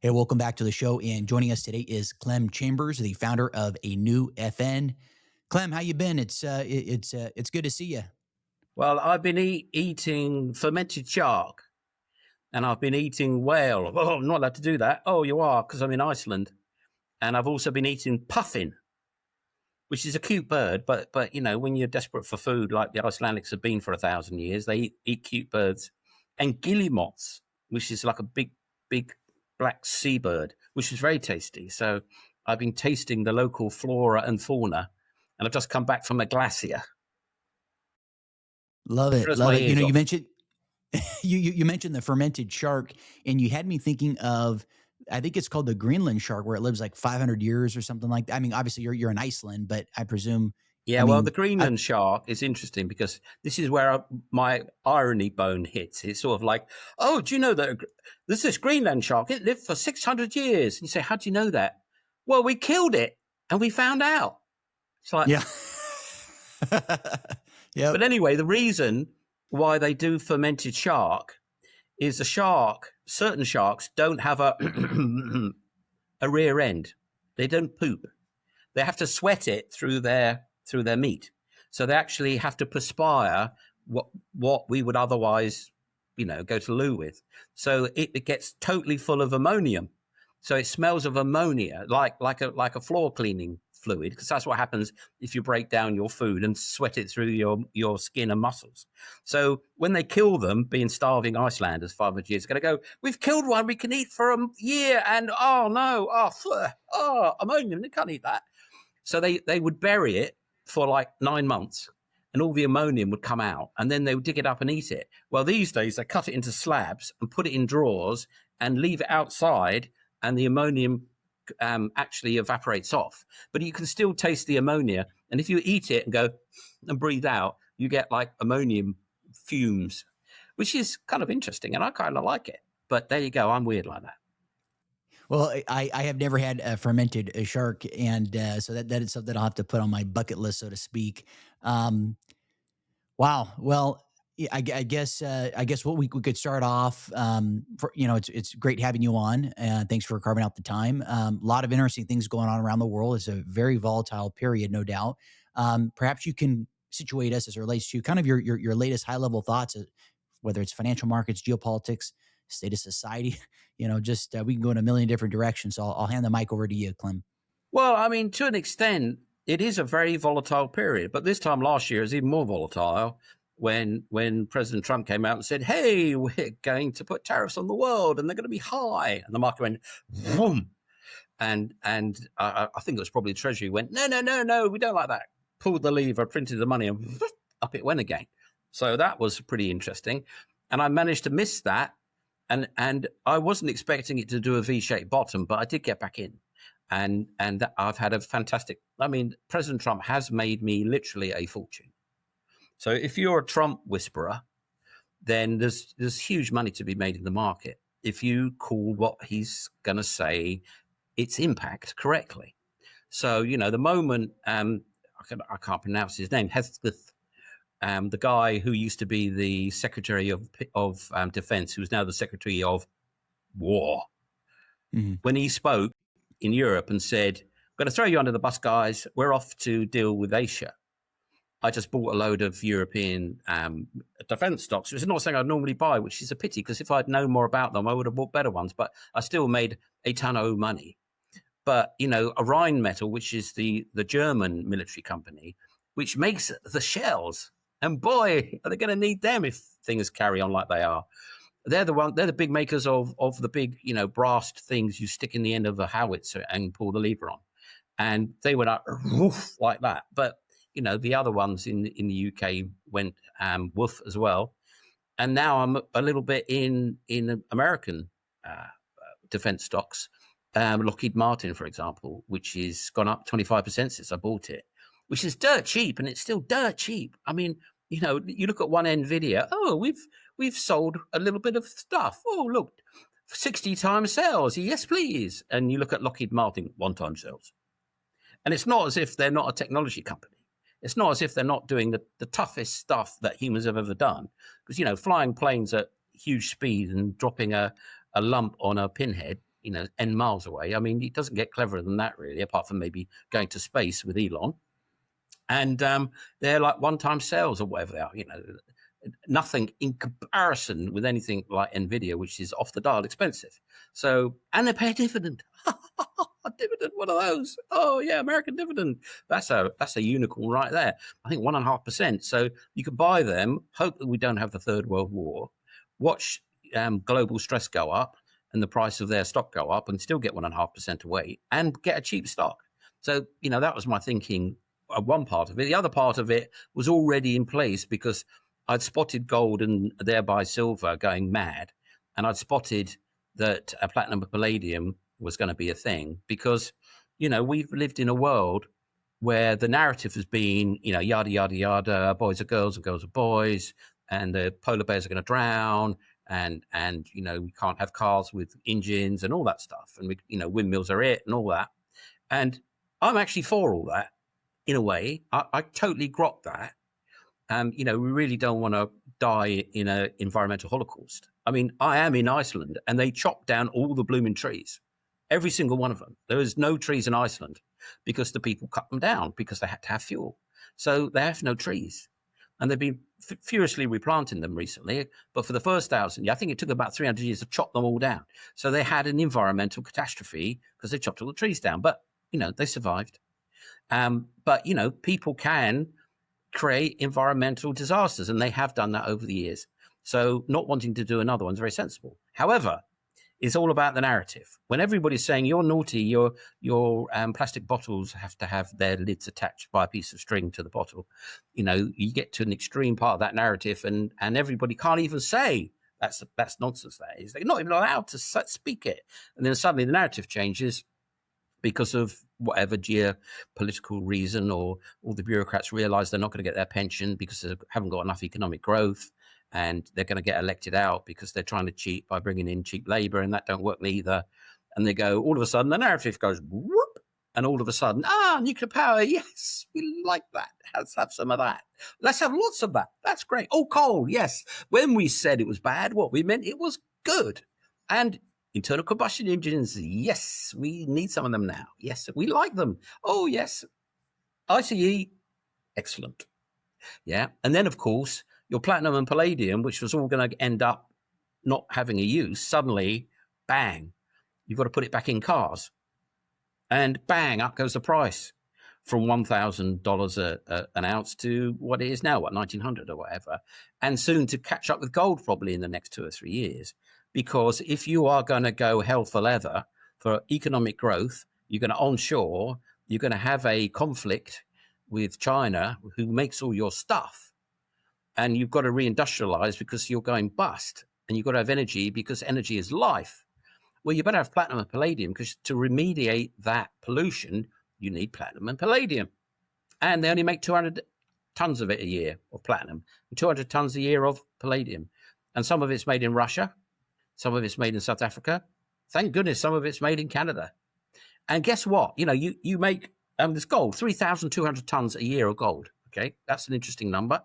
Hey, welcome back to the show. And joining us today is Clem Chambers, the founder of A New FN. Clem, how you been? It's good to see you. Well, I've been eating fermented shark, and I've been eating whale. Oh, I'm not allowed to do that. Oh, you are, because I'm in Iceland. And I've also been eating puffin, which is a cute bird. But when you're desperate for food, like the Icelandics have been for 1,000 years, they eat cute birds. And guillemots, which is like a big black seabird, which is very tasty. So I've been tasting the local flora and fauna, and I've just come back from a glacier. Love it, Throws love my it. You ears know, you off. mentioned you mentioned the fermented shark, and you had me thinking of, I think it's called the Greenland shark, where it lives like 500 years or something like that. I mean, obviously you're in Iceland, but I presume, Yeah, I well, the mean, Greenland shark is interesting because this is where my irony bone hits. It's sort of like, oh, do you know that there's this Greenland shark? It lived for 600 years. And you say, how do you know that? Well, we killed it and we found out. It's like, yeah, yep. but anyway, the reason why they do fermented shark is certain sharks don't have a rear end. They don't poop. They have to sweat it through their meat. So they actually have to perspire what we would otherwise, go to loo with. So it gets totally full of ammonium. So it smells of ammonia, like a floor cleaning fluid, because that's what happens if you break down your food and sweat it through your skin and muscles. So when they kill them, being starving Icelanders 500 years ago, they go, we've killed one we can eat for a year, and oh no, ammonium, they can't eat that. So they would bury it for like 9 months, and all the ammonium would come out, and then they would dig it up and eat it. Well, these days they cut it into slabs and put it in drawers and leave it outside, and the ammonium actually evaporates off. But you can still taste the ammonia, and if you eat it and go and breathe out, you get like ammonium fumes, which is kind of interesting, and I kind of like it. But there you go, I'm weird like that. Well, I have never had a fermented shark, and so that is something I'll have to put on my bucket list, so to speak. Um, wow. Well, yeah, I guess what we could start off. For it's great having you on. Thanks for carving out the time. A lot of interesting things going on around the world. It's a very volatile period, no doubt. Perhaps you can situate us as it relates to kind of your latest high level thoughts, whether it's financial markets, geopolitics, state of society. Just we can go in a million different directions. So I'll hand the mic over to you, Clem. Well, I mean, to an extent, it is a very volatile period. But this time last year is even more volatile when President Trump came out and said, hey, we're going to put tariffs on the world and they're going to be high. And the market went, boom. And I think it was probably the Treasury went, no, we don't like that. Pulled the lever, printed the money, and up it went again. So that was pretty interesting. And I managed to miss that. And I wasn't expecting it to do a V-shaped bottom, but I did get back in. And I've had a fantastic, President Trump has made me literally a fortune. So if you're a Trump whisperer, then there's huge money to be made in the market if you call what he's going to say its impact correctly. So, the moment, I can't pronounce his name, Heathcliff, the guy who used to be the Secretary of Defense, who's now the Secretary of War, when he spoke in Europe and said, I'm going to throw you under the bus, guys. We're off to deal with Asia. I just bought a load of European defense stocks, which is not something I'd normally buy, which is a pity because if I'd known more about them, I would have bought better ones. But I still made a ton of money. But, Orion Metal, which is the German military company, which makes the shells. And boy, are they going to need them if things carry on like they are. They're the big makers of the big, brassed things you stick in the end of a howitzer and pull the lever on. And they went up woof like that. But, the other ones in the UK went woof as well. And now I'm a little bit in American defense stocks. Lockheed Martin, for example, which has gone up 25% since I bought it, which is dirt cheap, and it's still dirt cheap. I mean, you look at one NVIDIA, we've sold a little bit of stuff. Oh, look, 60 times sales. Yes, please. And you look at Lockheed Martin, 1 time sales. And it's not as if they're not a technology company. It's not as if they're not doing the toughest stuff that humans have ever done. Because, flying planes at huge speed and dropping a lump on a pinhead, N miles away. I mean, it doesn't get cleverer than that, really, apart from maybe going to space with Elon. And they're like one-time sales or whatever they are, nothing in comparison with anything like Nvidia, which is off the dial expensive. So, and they pay a dividend. A dividend, one of those. Oh yeah, American dividend. That's a unicorn right there. I think 1.5%. So you could buy them, hope that we don't have the Third World War, watch global stress go up and the price of their stock go up, and still get 1.5% away and get a cheap stock. So that was my thinking. One part of it. The other part of it was already in place because I'd spotted gold and thereby silver going mad, and I'd spotted that platinum and palladium was going to be a thing because, we've lived in a world where the narrative has been, yada, yada, yada, boys are girls and girls are boys, and the polar bears are going to drown, and we can't have cars with engines and all that stuff, and windmills are it and all that. And I'm actually for all that in a way. I totally grok that. We really don't want to die in an environmental holocaust. I mean, I am in Iceland and they chopped down all the blooming trees, every single one of them. There is no trees in Iceland because the people cut them down because they had to have fuel. So they have no trees. And they've been furiously replanting them recently. But for the first 1,000, I think it took about 300 years to chop them all down. So they had an environmental catastrophe because they chopped all the trees down. But, they survived. But, people can create environmental disasters, and they have done that over the years. So not wanting to do another one's very sensible. However, it's all about the narrative. When everybody's saying you're naughty, your plastic bottles have to have their lids attached by a piece of string to the bottle, you get to an extreme part of that narrative, and everybody can't even say that's nonsense. That is, they're not even allowed to speak it, and then suddenly the narrative changes because of whatever geopolitical reason, or all the bureaucrats realize they're not going to get their pension because they haven't got enough economic growth, and they're going to get elected out because they're trying to cheat by bringing in cheap labor, and that don't work neither. And they go, all of a sudden the narrative goes whoop, and all of a sudden, nuclear power, yes, we like that. Let's have some of that. Let's have lots of that. That's great. Oh, coal, yes. When we said it was bad, what we meant, it was good. And internal combustion engines, yes, we need some of them now. Yes, we like them. Oh, yes. ICE, excellent. Yeah. And then, of course, your platinum and palladium, which was all going to end up not having a use, suddenly, bang, you've got to put it back in cars. And bang, up goes the price from $1,000 an ounce to what it is now, $1,900 or whatever. And soon to catch up with gold probably in the next 2 or 3 years. Because if you are going to go hell for leather for economic growth, you're going to onshore, you're going to have a conflict with China, who makes all your stuff. And you've got to reindustrialize because you're going bust. And you've got to have energy because energy is life. Well, you better have platinum and palladium, because to remediate that pollution, you need platinum and palladium. And they only make 200 tons of it a year of platinum and 200 tons a year of palladium. And some of it's made in Russia. Some of it's made in South Africa. Thank goodness some of it's made in Canada. And guess what? You make this gold, 3,200 tons a year of gold. Okay, that's an interesting number.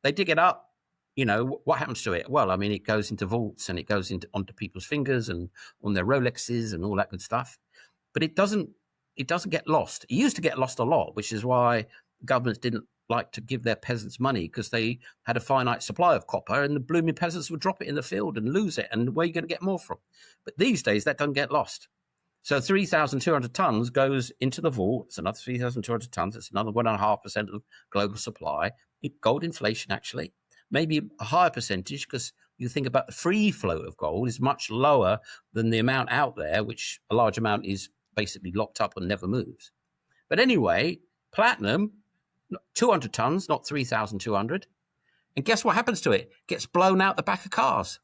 They dig it up. What happens to it? Well, I mean, it goes into vaults and it goes onto people's fingers and on their Rolexes and all that good stuff. But it doesn't get lost. It used to get lost a lot, which is why governments didn't like to give their peasants money, because they had a finite supply of copper, and the blooming peasants would drop it in the field and lose it. And where are you going to get more from? But these days, that doesn't get lost. So 3,200 tons goes into the vault. It's another 3,200 tons. It's another 1.5% of global supply. Gold inflation, actually, maybe a higher percentage, because you think about the free flow of gold is much lower than the amount out there, which a large amount is basically locked up and never moves. But anyway, platinum, 200 tons, not 3,200. And guess what happens to it? It gets blown out the back of cars.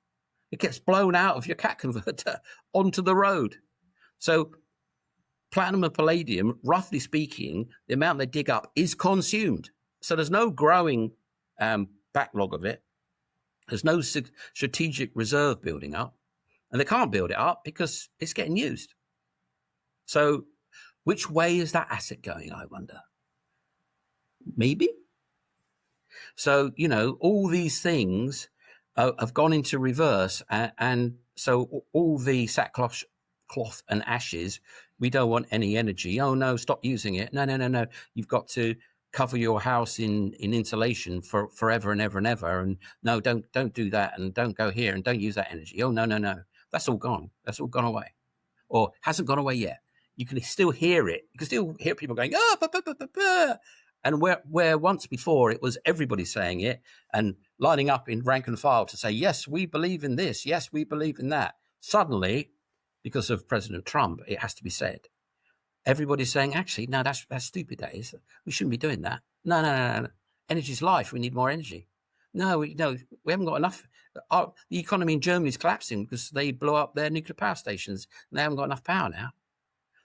It gets blown out of your cat converter onto the road. So platinum and palladium, roughly speaking, the amount they dig up is consumed. So there's no growing backlog of it. There's no strategic reserve building up. And they can't build it up because it's getting used. So which way is that asset going, I wonder? Maybe. So, all these things have gone into reverse. And so all the sackcloth cloth and ashes. We don't want any energy. Oh no, stop using it. No. You've got to cover your house in insulation for forever and ever and ever. And no, don't do that, and don't go here, and don't use that energy. Oh no. That's all gone. That's all gone away, or hasn't gone away yet. You can still hear it. You can still hear people going, oh, bah, bah, bah, bah, bah. And where once before it was everybody saying it and lining up in rank and file to say, yes, we believe in this. Yes, we believe in that. Suddenly, because of President Trump, it has to be said. Everybody's saying, actually, no, that's stupid. That is. We shouldn't be doing that. No. Energy's life. We need more energy. No, we haven't got enough. The economy in Germany is collapsing because they blew up their nuclear power stations and they haven't got enough power now.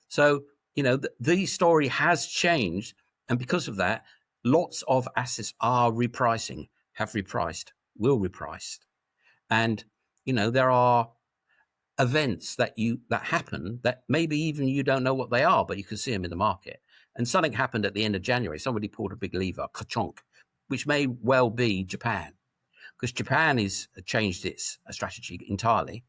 So, the story has changed. And because of that, lots of assets are repricing, have repriced, will reprice. And, there are events that happen that maybe even you don't know what they are, but you can see them in the market. And something happened at the end of January. Somebody pulled a big lever, ka-chonk, which may well be Japan, because Japan has changed its strategy entirely.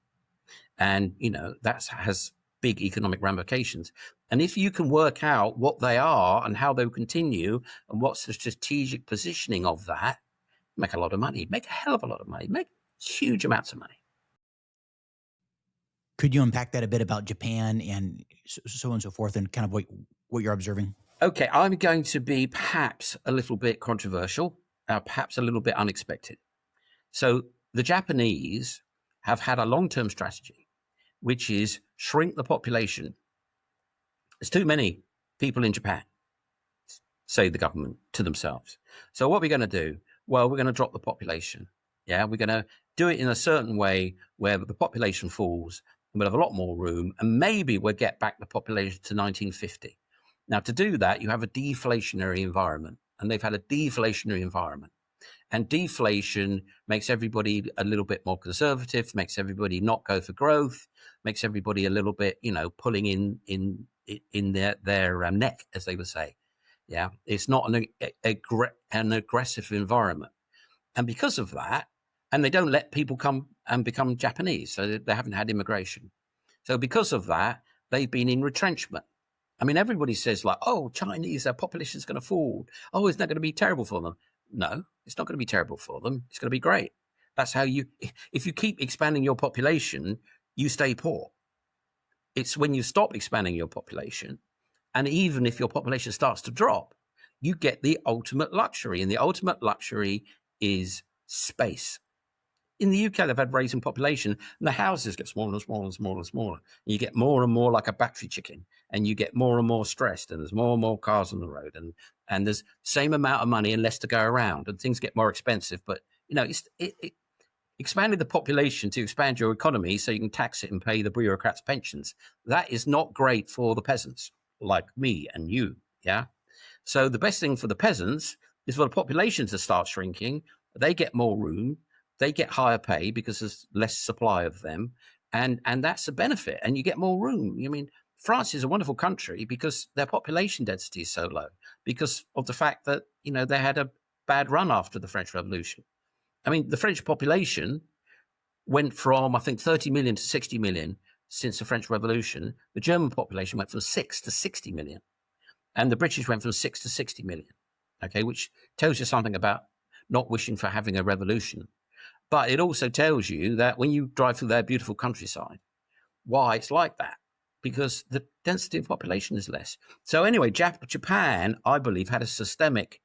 And, that has big economic ramifications. And if you can work out what they are and how they will continue and what's the strategic positioning of that, make a lot of money, make a hell of a lot of money, make huge amounts of money. Could you unpack that a bit about Japan and so on and so forth, and kind of what you're observing? Okay, I'm going to be perhaps a little bit controversial, perhaps a little bit unexpected. So the Japanese have had a long-term strategy, which is shrink the population. There's too many people in Japan, say the government to themselves. So what are we going to do? Well, we're going to drop the population. Yeah, we're going to do it in a certain way where the population falls and we'll have a lot more room, and maybe we'll get back the population to 1950. Now, to do that, you have a deflationary environment, and they've had a deflationary environment. And deflation makes everybody a little bit more conservative, makes everybody not go for growth, makes everybody a little bit, pulling in their neck, as they would say. Yeah, it's not an aggressive environment. And because of that, and they don't let people come and become Japanese, so they haven't had immigration. So because of that, they've been in retrenchment. I mean, everybody says like, oh, Chinese, their population is going to fall. Oh, isn't that going to be terrible for them? No, it's not going to be terrible for them. It's going to be great. That's how if you keep expanding your population, you stay poor. It's when you stop expanding your population, and even if your population starts to drop, you get the ultimate luxury. And the ultimate luxury is space. In the UK, they've had raising population, and the houses get smaller and smaller and smaller and smaller. And you get more and more like a battery chicken, and you get more and more stressed, and there's more and more cars on the road, and there's the same amount of money and less to go around, and things get more expensive. But, expanding the population to expand your economy so you can tax it and pay the bureaucrats' pensions, that is not great for the peasants like me and you, yeah? So the best thing for the peasants is for the population to start shrinking. They get more room. They get higher pay because there's less supply of them. And that's a benefit. And you get more room. I mean, France is a wonderful country because their population density is so low because of the fact that, they had a bad run after the French Revolution. I mean, the French population went from, I think, 30 million to 60 million since the French Revolution. The German population went from 6 to 60 million. And the British went from 6 to 60 million, okay, which tells you something about not wishing for having a revolution. But it also tells you that when you drive through their beautiful countryside, why it's like that, because the density of population is less. So anyway, Japan, I believe, had a systemic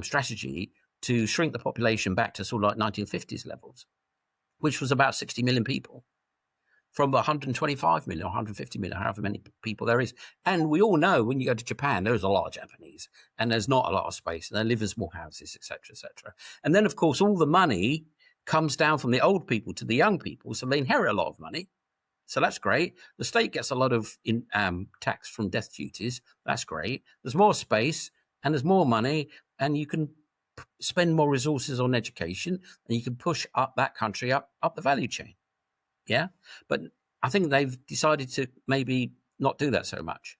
strategy to shrink the population back to sort of like 1950s levels, which was about 60 million people, from 125 million or 150 million, however many people there is. And we all know when you go to Japan, there's a lot of Japanese and there's not a lot of space and they live in small houses, etc., etc. And then, of course, all the money comes down from the old people to the young people. So they inherit a lot of money. So that's great. The state gets a lot of tax from death duties. That's great. There's more space and there's more money, and you can spend more resources on education, and you can push up that country up the value chain. Yeah. But I think they've decided to maybe not do that so much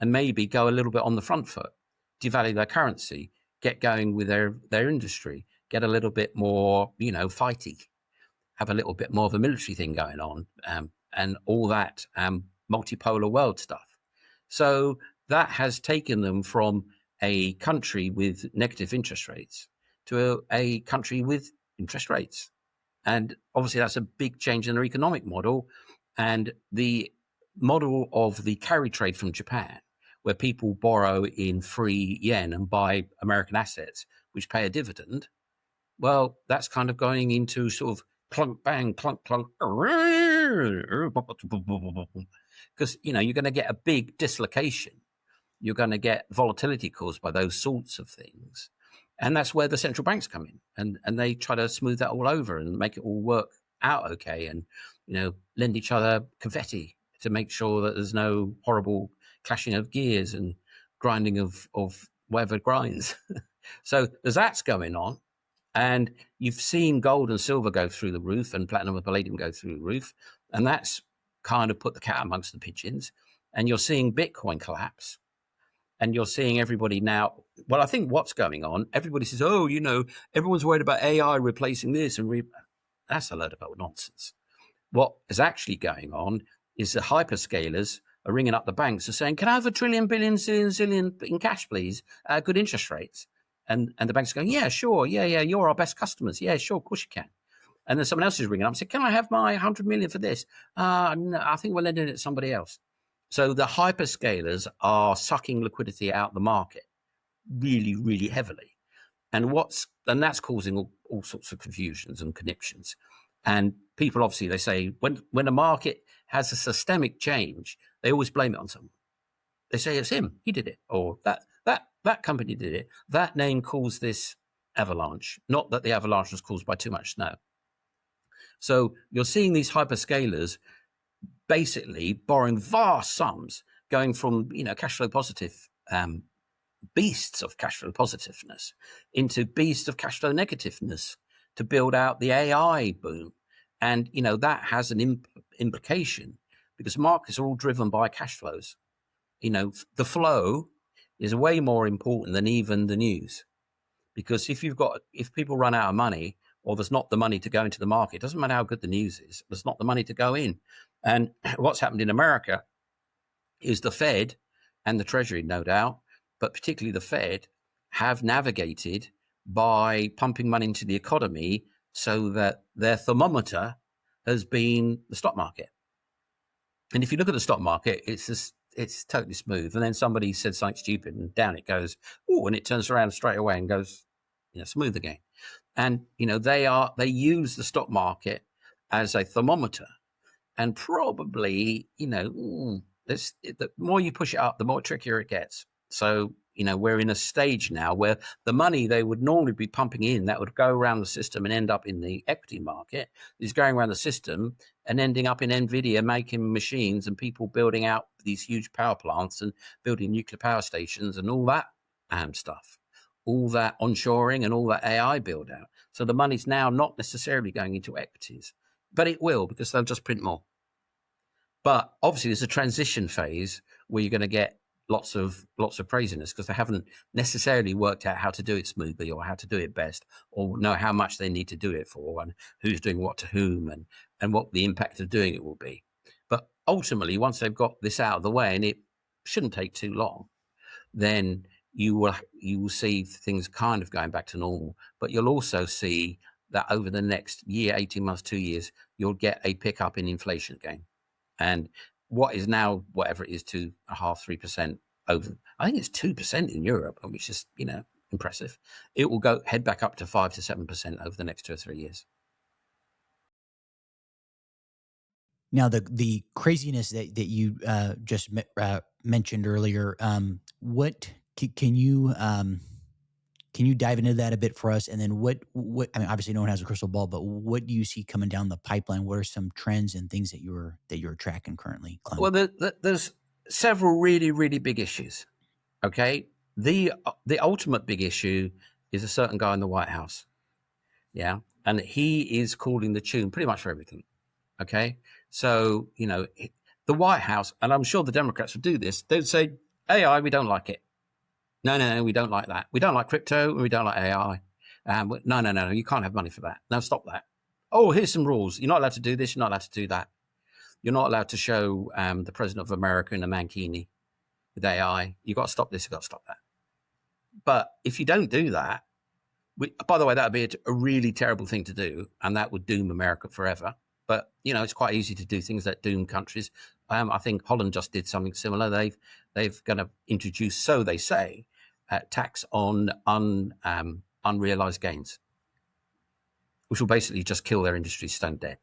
and maybe go a little bit on the front foot, devalue their currency, get going with their industry, get a little bit more, fighty, have a little bit more of a military thing going on, and all that multipolar world stuff. So that has taken them from a country with negative interest rates to a country with interest rates. And obviously that's a big change in their economic model. And the model of the carry trade from Japan, where people borrow in free yen and buy American assets, which pay a dividend, well, that's kind of going into sort of clunk, bang, clunk, clunk, because, you know, you're going to get a big dislocation. You're going to get volatility caused by those sorts of things. And that's where the central banks come in, and they try to smooth that all over and make it all work out okay, and, you know, lend each other confetti to make sure that there's no horrible clashing of gears and grinding of whatever grinds. So there's that's going on. And you've seen gold and silver go through the roof and platinum and palladium go through the roof. And that's kind of put the cat amongst the pigeons. And you're seeing Bitcoin collapse. And you're seeing everybody now. Well, I think what's going on, everybody says, oh, you know, everyone's worried about AI replacing this. And that's a load of old nonsense. What is actually going on is the hyperscalers are ringing up the banks and saying, can I have a trillion, billion, zillion in cash, please? Good interest rates. And the banks are going, yeah, sure. Yeah, you're our best customers. Yeah, sure, of course you can. And then someone else is ringing up and saying, can I have my 100 million for this? No, I think we're lending it to somebody else. So the hyperscalers are sucking liquidity out the market really, really heavily. And that's causing all sorts of confusions and conniptions. And people, obviously, they say when a market has a systemic change, they always blame it on someone. They say it's him, he did it, or that company did it. That name caused this avalanche, not that the avalanche was caused by too much snow. So you're seeing these hyperscalers basically borrowing vast sums, going from, you know, cash flow positive beasts of cash flow positiveness into beasts of cash flow negativeness to build out the AI boom. And, you know, that has an implication because markets are all driven by cash flows. You know, the flow is way more important than even the news, because if people run out of money, or there's not the money to go into the market, it doesn't matter how good the news is, there's not the money to go in. And what's happened in America is the Fed and the Treasury, no doubt, but particularly the Fed, have navigated by pumping money into the economy so that their thermometer has been the stock market. And if you look at the stock market, it's totally smooth. And then somebody said something stupid and down it goes, oh, and it turns around straight away and goes, you know, smooth again. And, you know, they use the stock market as a thermometer. And probably, you know, the more you push it up, the more trickier it gets. So, you know, we're in a stage now where the money they would normally be pumping in that would go around the system and end up in the equity market is going around the system and ending up in NVIDIA making machines and people building out these huge power plants and building nuclear power stations and all that stuff, all that onshoring and all that AI build out. So the money's now not necessarily going into equities, but it will, because they'll just print more. But obviously there's a transition phase where you're going to get lots of craziness because they haven't necessarily worked out how to do it smoothly or how to do it best or know how much they need to do it for and who's doing what to whom and what the impact of doing it will be. But ultimately, once they've got this out of the way, and it shouldn't take too long, then you will see things kind of going back to normal. But you'll also see that over the next year, 18 months, 2 years, you'll get a pickup in inflation again. And what is now, whatever it is, 2.5%, 3% over, I think it's 2% in Europe, which is, you know, impressive. It will head back up to 5 to 7% over the next 2 or 3 years. Now, the craziness that you just mentioned earlier, what can you dive into that a bit for us? And then what I mean, obviously no one has a crystal ball, but what do you see coming down the pipeline? What are some trends and things that you're tracking currently, Clem? Well, there's several really, really big issues. Okay, the ultimate big issue is a certain guy in the White House. Yeah, and he is calling the tune pretty much for everything. Okay, so, you know, the White House, and I'm sure the Democrats would do this, they'd say, AI, we don't like it. No, we don't like that. We don't like crypto, and we don't like AI. No, you can't have money for that. No, stop that. Oh, here's some rules. You're not allowed to do this, you're not allowed to do that. You're not allowed to show the president of America in a mankini with AI. You've got to stop this, you've got to stop that. But if you don't do that, by the way, that would be a really terrible thing to do, and that would doom America forever. But it's quite easy to do things that doom countries. I think Holland just did something similar. They've going to introduce, so they say, tax on unrealized gains, which will basically just kill their industry stone dead.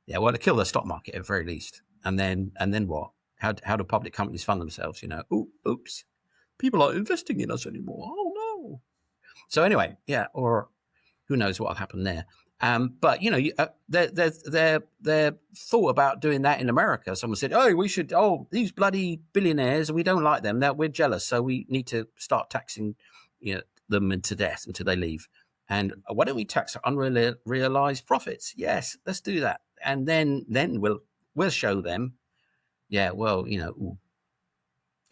Yeah, well, to kill the stock market at the very least, and then what? How do public companies fund themselves? Oops, people aren't investing in us anymore. Oh no. So anyway, yeah, or who knows what will happen there. But they're thought about doing that in America. Someone said, "Oh, we should. Oh, these bloody billionaires, we don't like them. That we're jealous, so we need to start taxing, them to death until they leave. And why don't we tax unrealized profits? Yes, let's do that. And then we'll show them. Yeah, well,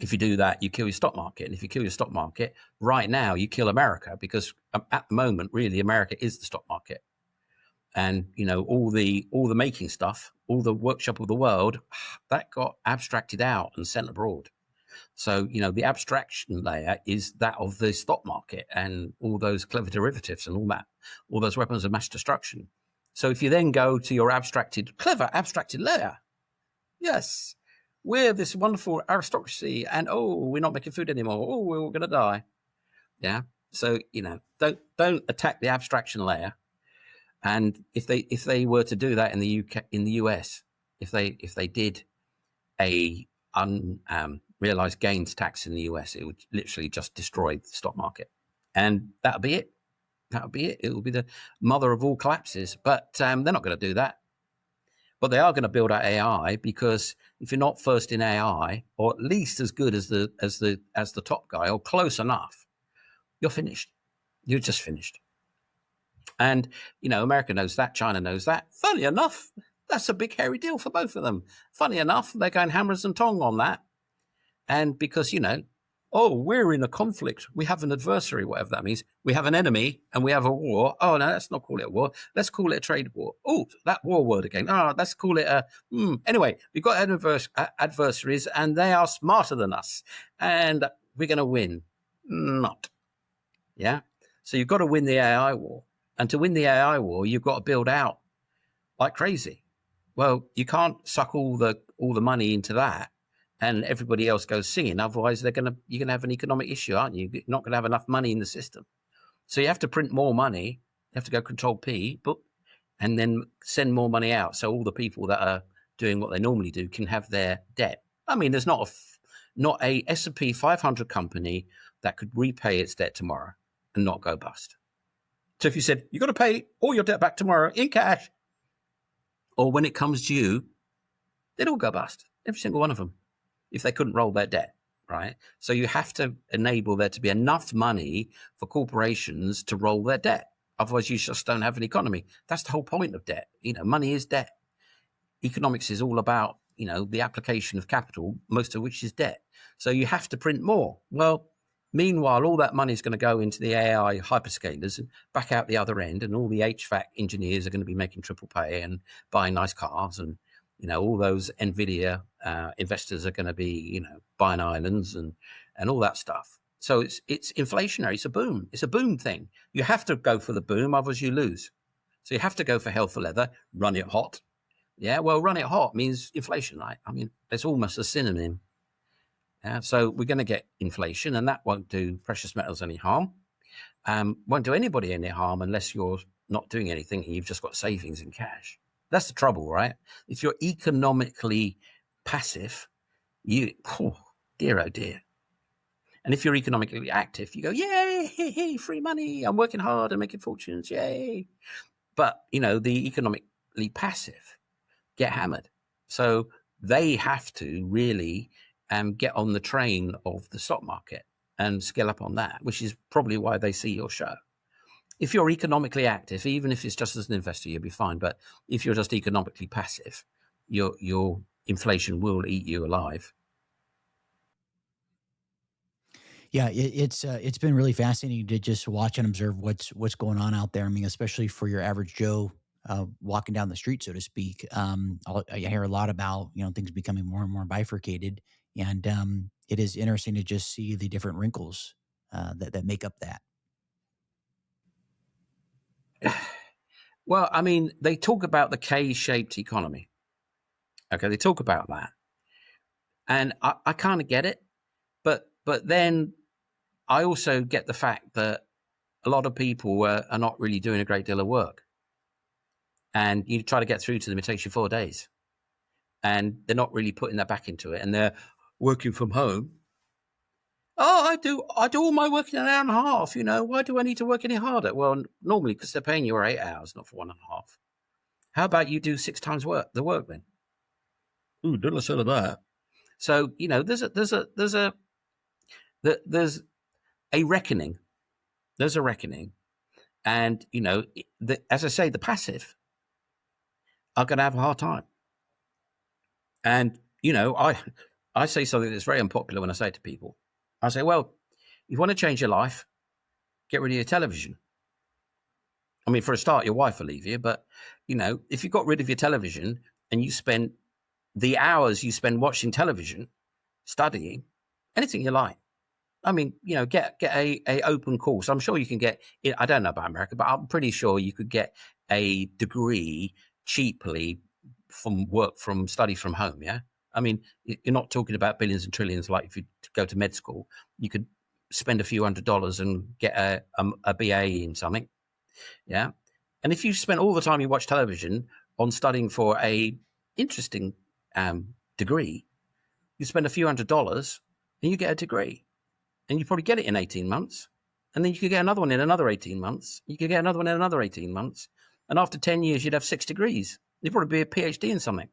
if you do that, you kill your stock market. And if you kill your stock market, right now, you kill America, because at the moment, really, America is the stock market. And, all the making stuff, all the workshop of the world, that got abstracted out and sent abroad. So, the abstraction layer is that of the stock market and all those clever derivatives and all those weapons of mass destruction. So if you then go to your clever abstracted layer, yes, we're this wonderful aristocracy, and we're not making food anymore. Oh, we're all going to die. Yeah. So don't attack the abstraction layer. And if they were to do that in the US, if they did a unrealized gains tax in the US, it would literally just destroy the stock market, and that would be it. That would be it. It will be the mother of all collapses. But they're not going to do that. But they are going to build out AI, because if you're not first in AI, or at least as good as the top guy, or close enough, you're finished. You're just finished. And America knows that. China knows that. Funny enough, that's a big hairy deal for both of them. Funny enough, they're going hammers and tong on that. And because we're in a conflict, we have an adversary, whatever that means. We have an enemy and we have a war. Oh, no, let's not call it a war. Let's call it a trade war. Oh, that war word again. Let's call it Anyway, we've got adversaries, and they are smarter than us, and we're going to win. Not. Yeah? So you've got to win the AI war. And to win the AI war, you've got to build out like crazy. Well, you can't suck all the money into that and everybody else goes singing. Otherwise, you're going to have an economic issue, aren't you? You're not going to have enough money in the system. So you have to print more money. You have to go Control P, and then send more money out. So all the people that are doing what they normally do can have their debt. I mean, there's not a S&P 500 company that could repay its debt tomorrow and not go bust. So if you said, you've got to pay all your debt back tomorrow in cash, or when it comes due, they'd all go bust, every single one of them, if they couldn't roll their debt, right? So you have to enable there to be enough money for corporations to roll their debt. Otherwise, you just don't have an economy. That's the whole point of debt. Money is debt. Economics is all about, the application of capital, most of which is debt. So you have to print more. Well, meanwhile, all that money is going to go into the AI hyperscalers and back out the other end, and all the HVAC engineers are going to be making triple pay and buying nice cars, and all those NVIDIA investors are going to be buying islands and all that stuff. So it's inflationary. It's a boom. It's a boom thing. You have to go for the boom, otherwise you lose. So you have to go for hell for leather. Run it hot. Yeah, well, run it hot means inflation, right? I mean, it's almost a synonym. So we're going to get inflation, and that won't do precious metals any harm. Won't do anybody any harm unless you're not doing anything and you've just got savings in cash. That's the trouble, right? If you're economically passive, dear, oh dear. And if you're economically active, you go, yay, free money. I'm working hard and making fortunes. Yay. But, the economically passive get hammered. So they have to really get on the train of the stock market and scale up on that, which is probably why they see your show. If you're economically active, even if it's just as an investor, you'll be fine. But if you're just economically passive, your inflation will eat you alive. Yeah, it's been really fascinating to just watch and observe what's going on out there. I mean, especially for your average Joe, walking down the street, so to speak. I hear a lot about things becoming more and more bifurcated, and it is interesting to just see the different wrinkles that make up that. Well, I mean, they talk about the K-shaped economy. Okay, they talk about that, and I kind of get it, but then I also get the fact that a lot of people are not really doing a great deal of work, and you try to get through to them, it takes you 4 days, and they're not really putting that back into it, and they're working from home. Oh, I do all my work in an hour and a half. Why do I need to work any harder? Well, normally because they're paying you for 8 hours, not for 1.5. How about you do 6 times the work then? Ooh, did I say that? So there's a reckoning. There's a reckoning, and as I say, the passive are going to have a hard time. And I say something that's very unpopular when I say it to people. I say, well, if you want to change your life, get rid of your television. I mean, for a start, your wife will leave you, but if you got rid of your television and you spend the hours you spend watching television, studying, anything you like. I mean, get a open course. I'm sure you can get. I don't know about America, but I'm pretty sure you could get a degree cheaply from study from home. Yeah, I mean, you're not talking about billions and trillions like if you go to med school. You could spend a few $100s and get a BA in something. Yeah, and if you spent all the time you watch television on studying for a interesting degree, you spend a few $100s and you get a degree. And you probably get it in 18 months. And then you could get another one in another 18 months. You could get another one in another 18 months. And after 10 years, you'd have 6 degrees. You'd probably be a PhD in something.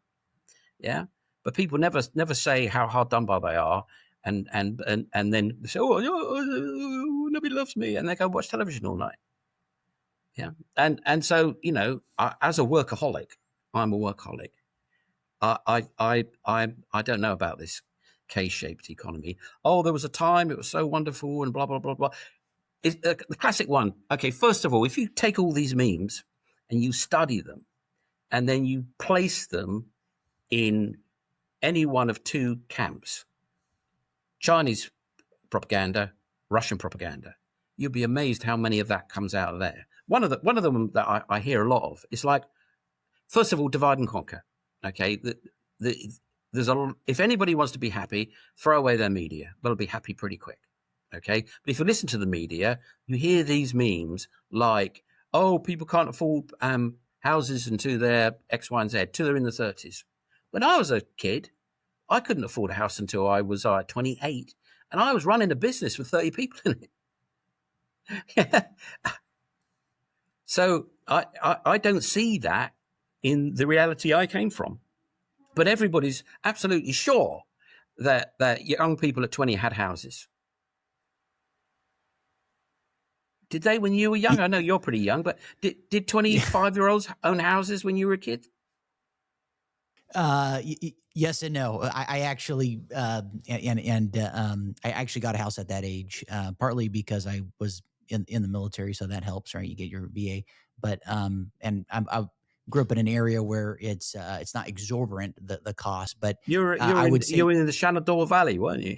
Yeah. But people never say how hard done by they are. And then they say, nobody loves me. And they go watch television all night. Yeah. And so, as a workaholic, I'm a workaholic. I don't know about this K-shaped economy. Oh, there was a time it was so wonderful and blah, blah, blah, blah. It's the classic one. Okay, first of all, if you take all these memes and you study them and then you place them in any one of 2 camps, Chinese propaganda, Russian propaganda, you'll be amazed how many of that comes out of there. One of them that I hear a lot of is like, first of all, divide and conquer. Okay, if anybody wants to be happy, throw away their media. They'll be happy pretty quick. Okay, but if you listen to the media, you hear these memes like, "Oh, people can't afford houses until they're X, Y, and Z, till they're in the 30s." When I was a kid, I couldn't afford a house until I was 28, and I was running a business with 30 people in it. So I don't see that in the reality I came from. But everybody's absolutely sure that young people at 20 had houses. Did they when you were young? I know you're pretty young, but did 25-year-olds own houses when you were a kid? Yes and no. I actually I actually got a house at that age, partly because I was in the military, so that helps, right? You get your VA, but I grew up in an area where it's not exorbitant the cost, but I would say you were in the Shenandoah Valley, weren't you?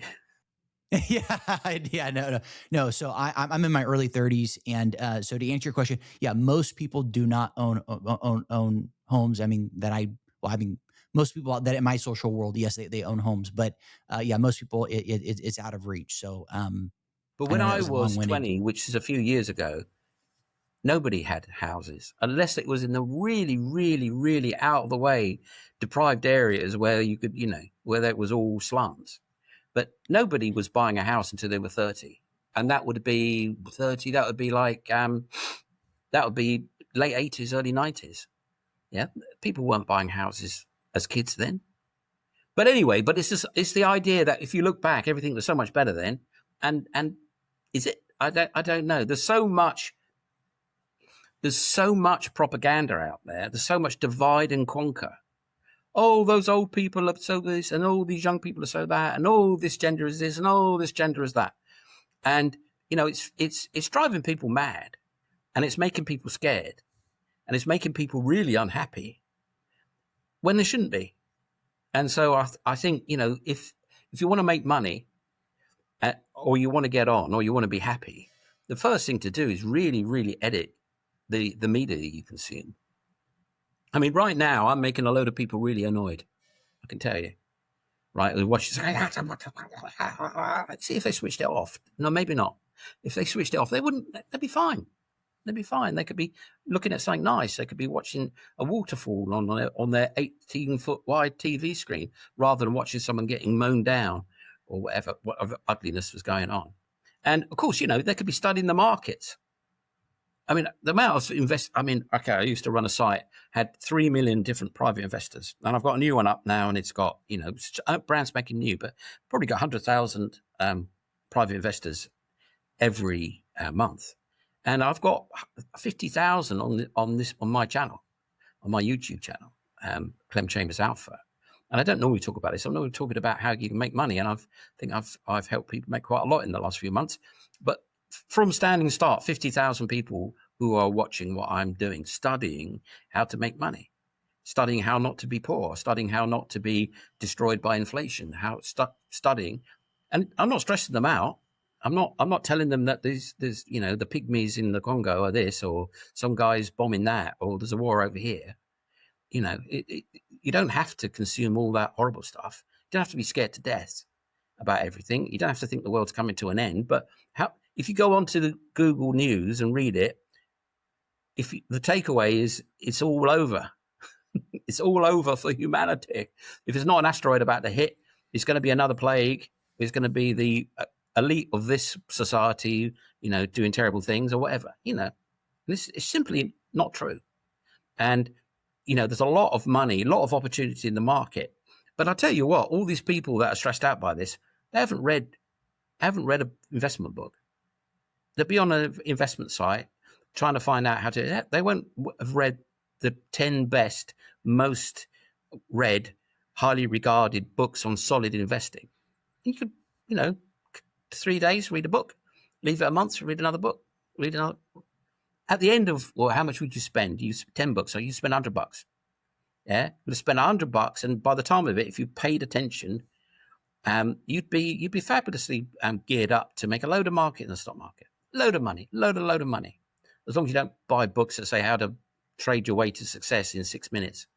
yeah, no. So I'm in my early 30s, and so to answer your question, yeah, most people do not own homes. I mean most people that in my social world, yes, they own homes, but yeah, most people it's out of reach. So But I when know that I was was long-winded. 20, which is a few years ago, nobody had houses unless it was in the really, really, really out of the way, deprived areas where you could, where it was all slums. But nobody was buying a house until they were 30. And that would be 30, that would be like, that would be late 80s, early 90s. Yeah. People weren't buying houses as kids then. But anyway, it's the idea that if you look back, everything was so much better then. And is it? I don't know. There's so much propaganda out there. There's so much divide and conquer. Oh, those old people are so this, and all these young people are so that, and all this gender is this, and all this gender is that. And it's driving people mad, and it's making people scared. and it's making people really unhappy when they shouldn't be. And so I think, if you want to make money, or you want to get on, or you want to be happy, the first thing to do is really, really edit the media that you consume. I mean, right now, I'm making a load of people really annoyed. I can tell you. Right? They watch. See if they switched it off. No, maybe not. If they switched it off, they wouldn't. They'd be fine. They'd be fine. They could be looking at something nice. They could be watching a waterfall on their 18-foot wide TV screen rather than watching someone getting mown down or whatever ugliness was going on. And of course, they could be studying the markets. I mean, the amount of I used to run a site, had 3 million different private investors. And I've got a new one up now, and it's got, brand spanking new, but probably got 100,000 private investors every month. And I've got 50,000 on my channel, on my YouTube channel, Clem Chambers Alpha. And I don't normally talk about this. I'm normally talking about how you can make money. And I've helped people make quite a lot in the last few months. But from standing start, 50,000 people who are watching what I'm doing, studying how to make money, studying how not to be poor, studying how not to be destroyed by inflation, studying. And I'm not stressing them out. I'm not telling them that there's the pygmies in the Congo are this, or some guy's bombing that, or there's a war over here. You don't have to consume all that horrible stuff. You don't have to be scared to death about everything. You don't have to think the world's coming to an end. But if you go onto the Google News and read it, the takeaway is it's all over. It's all over for humanity. If there's not an asteroid about to hit, it's going to be another plague. It's going to be the elite of this society, doing terrible things or whatever. This is simply not true. And there's a lot of money, a lot of opportunity in the market. But I'll tell you what, all these people that are stressed out by this, they haven't read an investment book. They'll be on an investment site trying to find out they won't have read the 10 best, most read, highly regarded books on solid investing. You could, 3 days, read a book, leave it a month, read another book, read another. At the end of, how much would you spend? You spend 10 bucks, so you spend $100. Yeah, you spend $100, and by the time of it, if you paid attention, you'd be fabulously geared up to make a load of market in the stock market, load of money, load of money. As long as you don't buy books that say how to trade your way to success in 6 minutes,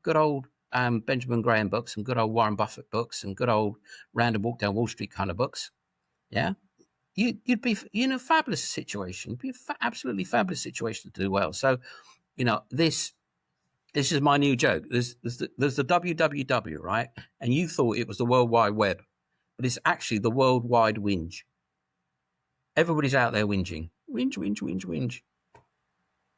good old Benjamin Graham books, and good old Warren Buffett books, and good old Random Walk Down Wall Street kind of books. Yeah. You'd be in a fabulous situation. It'd be absolutely fabulous situation to do well. So, this is my new joke. There's the www, right? And you thought it was the World Wide Web, but it's actually the worldwide whinge. Everybody's out there whinging. Whinge.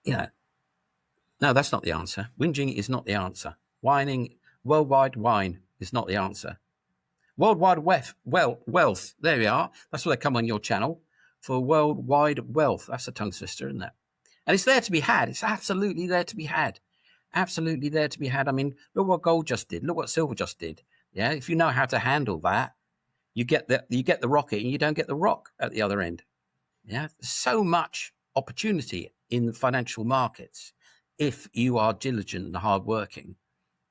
No, that's not the answer. Whinging is not the answer. Whining, worldwide whine is not the answer. Worldwide wealth. There we are. That's why they come on your channel, for worldwide wealth. That's a tongue twister, isn't it? And it's there to be had. It's absolutely there to be had. Absolutely there to be had. I mean, look what gold just did. Look what silver just did. Yeah, if you know how to handle that, you get the rocket, and you don't get the rock at the other end. Yeah, so much opportunity in the financial markets if you are diligent and hardworking,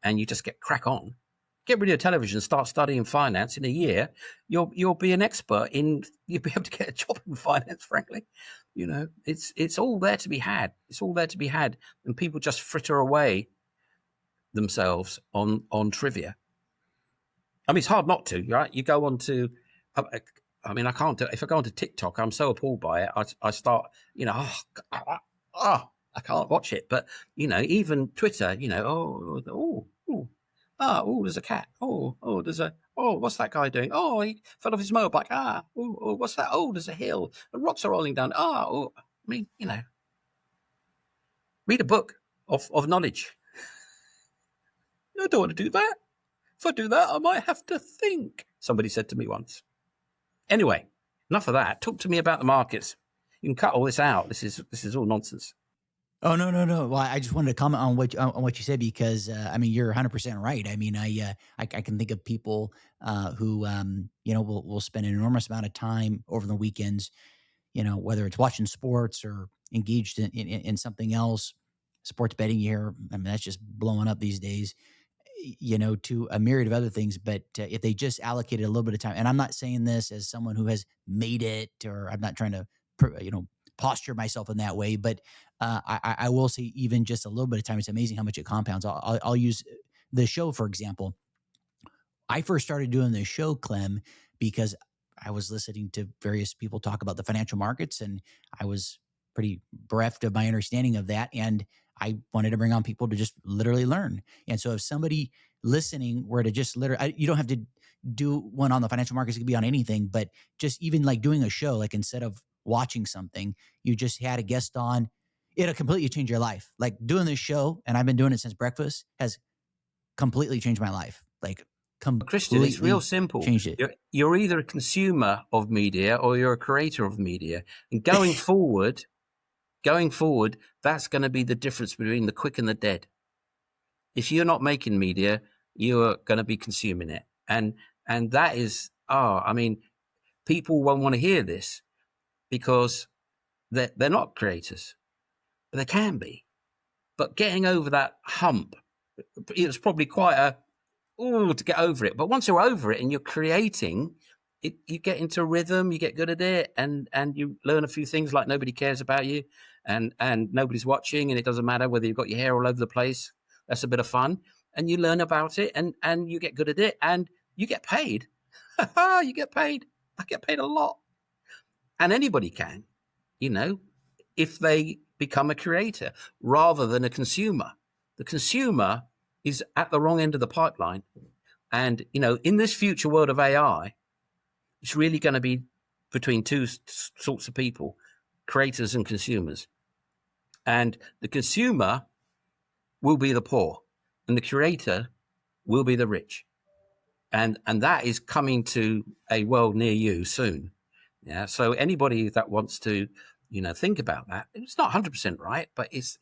and you just crack on. Get rid of television, start studying finance. In a year, you'll be an expert you'll be able to get a job in finance, frankly. It's all there to be had. It's all there to be had. And people just fritter away themselves on trivia. I mean, it's hard not to, right? You go on to, I can't do it. If I go onto TikTok, I'm so appalled by it. I start, I can't watch it. But, even Twitter, there's a cat. What's that guy doing? Oh, he fell off his motorbike. What's that? Oh, there's a hill. The rocks are rolling down. Read a book of knowledge. I don't want to do that. If I do that, I might have to think, somebody said to me once. Anyway, enough of that. Talk to me about the markets. You can cut all this out. This is all nonsense. Oh, no. Well, I just wanted to comment on what you said, because you're 100% right. I can think of people who will spend an enormous amount of time over the weekends, whether it's watching sports or engaged in something else, sports betting here. I mean, that's just blowing up these days, to a myriad of other things. But if they just allocated a little bit of time, and I'm not saying this as someone who has made it, or I'm not trying to, posture myself in that way, but I will say even just a little bit of time, it's amazing how much it compounds. I'll use the show, for example. I first started doing this show, Clem, because I was listening to various people talk about the financial markets, and I was pretty bereft of my understanding of that. And I wanted to bring on people to just literally learn. And so if somebody listening were to just literally, you don't have to do one on the financial markets, it could be on anything, but just even like doing a show, like instead of watching something, you just had a guest on, it'll completely change your life. Like doing this show, and I've been doing it since breakfast, has completely changed my life. Like Christian, it's real completely simple. changed it. You're either a consumer of media or you're a creator of media. And going forward, that's going to be the difference between the quick and the dead. If you're not making media, you're going to be consuming it. And that is, people won't want to hear this because they're not creators, but they can be. But getting over that hump, it was probably quite to get over it. But once you're over it and you're creating, you get into a rhythm, you get good at it, and you learn a few things like nobody cares about you and nobody's watching, and it doesn't matter whether you've got your hair all over the place. That's a bit of fun. And you learn about it and you get good at it and you get paid. You get paid. I get paid a lot. And anybody can, if they become a creator rather than a consumer. The consumer is at the wrong end of the pipeline. And, in this future world of AI, it's really going to be between two sorts of people, creators and consumers. And the consumer will be the poor and the creator will be the rich. And that is coming to a world near you soon. Yeah. So anybody that wants to, think about that, it's not 100% right, but it's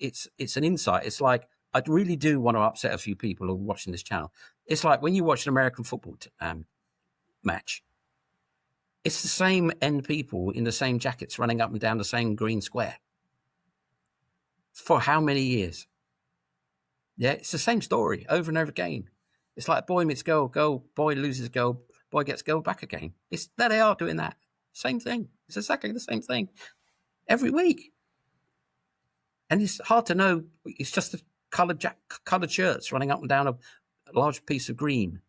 an insight. It's like, I really do want to upset a few people who are watching this channel. It's like when you watch an American football match, it's the same end people in the same jackets running up and down the same green square. For how many years? Yeah, it's the same story over and over again. It's like boy meets girl, boy loses girl, boy gets girl back again. There they are doing that. Same thing. It's exactly the same thing every week. And it's hard to know. It's just the coloured shirts running up and down a large piece of green.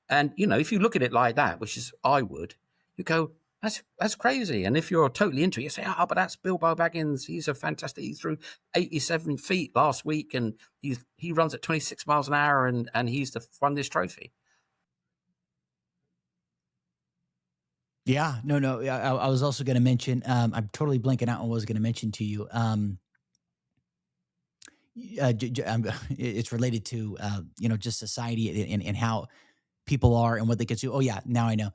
And, if you look at it like that, which is I would, you go, that's crazy. And if you're totally into it, you say, but that's Bilbo Baggins. He's a fantastic. He threw 87 feet last week and he runs at 26 miles an hour and he's won this trophy. Yeah, no. I was also going to mention, I'm totally blanking out on what I was going to mention to you. It's related to, just society and how people are and what they get to. Oh yeah, now I know.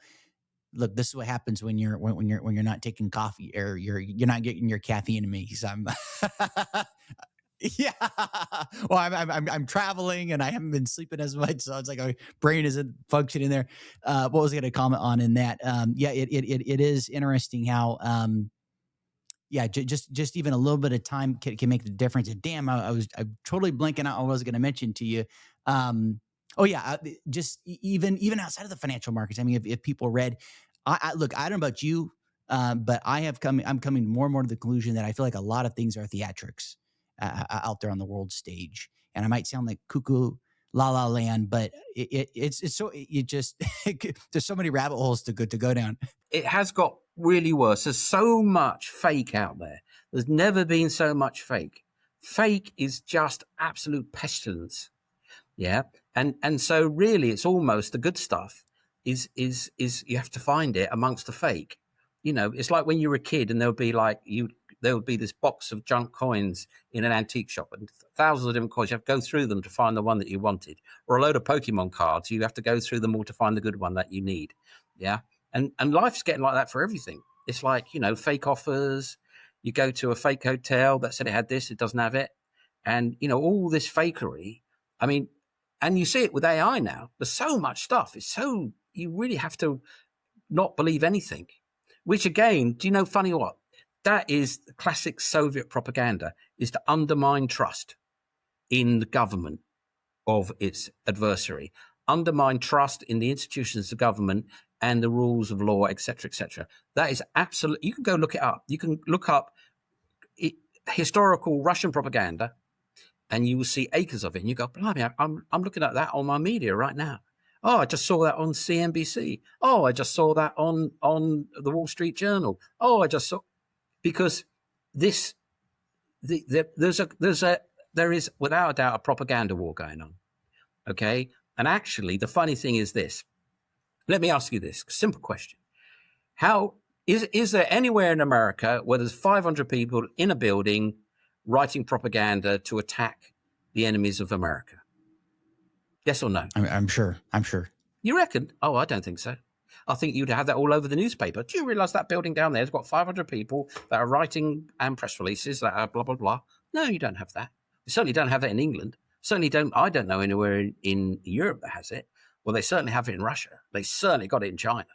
Look, this is what happens when you're not taking coffee or you're not getting your caffeine in me. Because I'm, yeah. Well, I'm traveling and I haven't been sleeping as much, so it's like our brain isn't functioning there. What was I going to comment on in that? Yeah, it is interesting how yeah, just even a little bit of time can make the difference. And damn, I'm totally blanking out on what I was going to mention to you. Oh yeah, just even outside of the financial markets. I mean, if people read, look, I don't know about you, but I'm coming more and more to the conclusion that I feel like a lot of things are theatrics out there on the world stage. And I might sound like cuckoo la la land, but it's so it just there's so many rabbit holes to go down. It has got really worse. There's so much fake out there. There's never been so much fake. Fake is just absolute pestilence. Yeah. And so really it's almost the good stuff is you have to find it amongst the fake. It's like when you were a kid and there would be this box of junk coins in an antique shop and thousands of different coins. You have to go through them to find the one that you wanted, or a load of Pokemon cards. You have to go through them all to find the good one that you need. Yeah. And life's getting like that for everything. It's like, fake offers. You go to a fake hotel that said it had this, it doesn't have it. And, all this fakery. I mean, and you see it with AI now. There's so much stuff. You really have to not believe anything. Which again, do you know, funny what? That is classic Soviet propaganda, is to undermine trust in the government of its adversary, undermine trust in the institutions of government and the rules of law, etc., etc. That is absolute. You can go look it up. You can look up historical Russian propaganda, and you will see acres of it. And you go, blimey, I'm looking at that on my media right now. Oh, I just saw that on CNBC. Oh, I just saw that on the Wall Street Journal. Oh, I just saw, because this there is without a doubt a propaganda war going on. Okay, and actually, the funny thing is this. Let me ask you this simple question: How is there anywhere in America where there's 500 people in a building writing propaganda to attack the enemies of America? Yes or no? I'm sure. You reckon? Oh, I don't think so. I think you'd have that all over the newspaper. Do you realize that building down there has got 500 people that are writing press releases that are blah, blah, blah? No, you don't have that. You certainly don't have that in England. I don't know anywhere in Europe that has it. Well, they certainly have it in Russia. They certainly got it in China.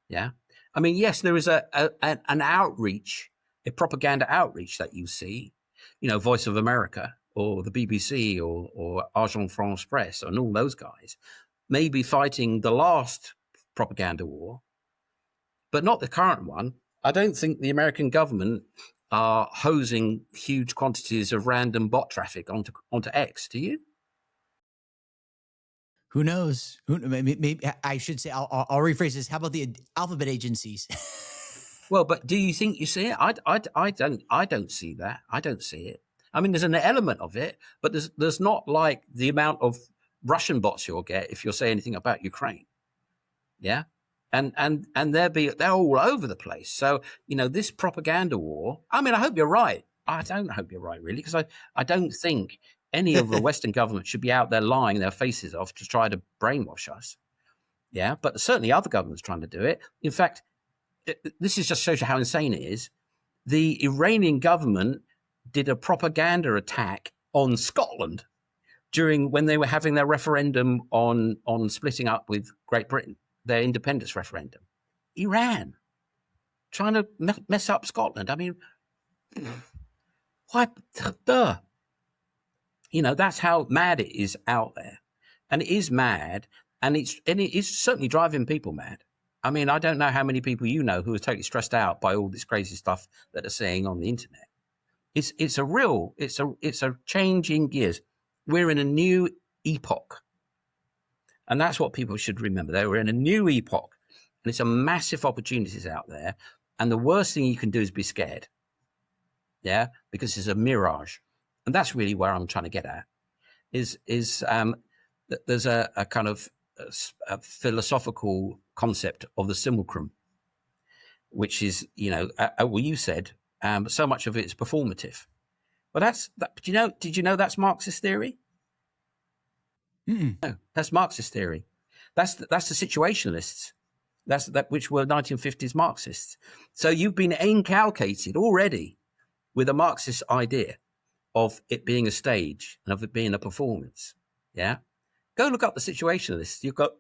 Yeah. I mean, yes, there is an outreach, a propaganda outreach that you see, Voice of America or the BBC or Agence France Presse and all those guys may be fighting the last propaganda war, but not the current one. I don't think the American government are hosing huge quantities of random bot traffic onto X. Do you? Who knows? Maybe I should say. I'll rephrase this. How about the alphabet agencies? Well, but do you think you see it? I don't see that. I don't see it. I mean, there's an element of it, but there's not like the amount of Russian bots you'll get if you'll say anything about Ukraine. Yeah. And they're all over the place. So, this propaganda war, I mean, I hope you're right. I don't hope you're right, really, because I don't think any of the Western government should be out there lying their faces off to try to brainwash us. Yeah. But certainly other governments trying to do it. In fact, this is just shows you how insane it is. The Iranian government did a propaganda attack on Scotland when they were having their referendum on splitting up with Great Britain, their independence referendum. Iran trying to mess up Scotland. I mean, why? Duh. That's how mad it is out there, and it is mad, and it is certainly driving people mad. I mean, I don't know how many people who are totally stressed out by all this crazy stuff that they're saying on the internet. It's a change in gears. We're in a new epoch. And that's what people should remember. We're in a new epoch. And it's a massive opportunities out there. And the worst thing you can do is be scared. Yeah? Because it's a mirage. And that's really where I'm trying to get at. There's a kind of a philosophical concept of the simulacrum, which is, well, you said, so much of it is performative. Well, did you know that's Marxist theory? No, that's Marxist theory. That's the situationalists. Which were 1950s Marxists. So you've been inculcated already with a Marxist idea of it being a stage and of it being a performance. Yeah. Go look up the situationalists. You've got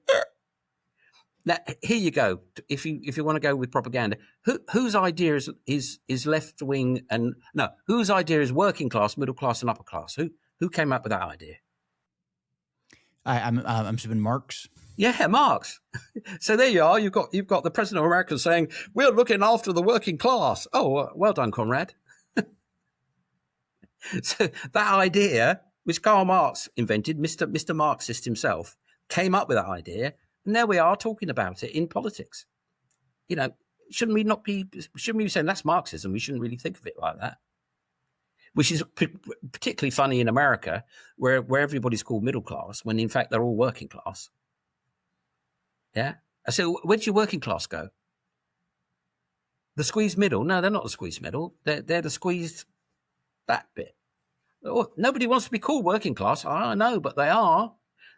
now. Here you go. If you want to go with propaganda, whose idea is left wing and no? Whose idea is working class, middle class, and upper class? Who came up with that idea? I'm assuming Marx. Yeah, Marx. So there you are. You've got the president of America saying we're looking after the working class. Oh, well done, Conrad. So that idea, which Karl Marx invented, Mr. Marxist himself, came up with that idea, and there we are talking about it in politics. Shouldn't we be saying that's Marxism? We shouldn't really think of it like that. Which is particularly funny in America, where everybody's called middle class, when in fact they're all working class. Yeah. I said, where'd your working class go? The squeezed middle? No, they're not the squeezed middle. They're the squeezed that bit. Oh, nobody wants to be called working class. I know, but they are.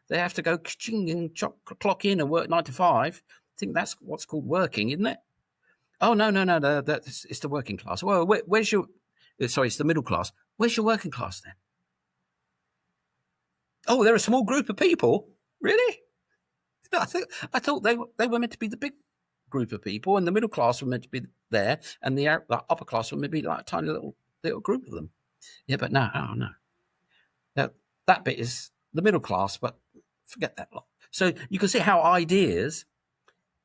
They have to go and clock in and work 9 to 5. I think that's what's called working, isn't it? Oh, no. It's the working class. Well, where's your... Sorry, it's the middle class. Where's your working class then? Oh, they're a small group of people? Really? I thought they were meant to be the big group of people, and the middle class were meant to be there, and the upper class were maybe like a tiny little group of them. Yeah, but no, oh no. That bit is the middle class, but forget that lot. So you can see how ideas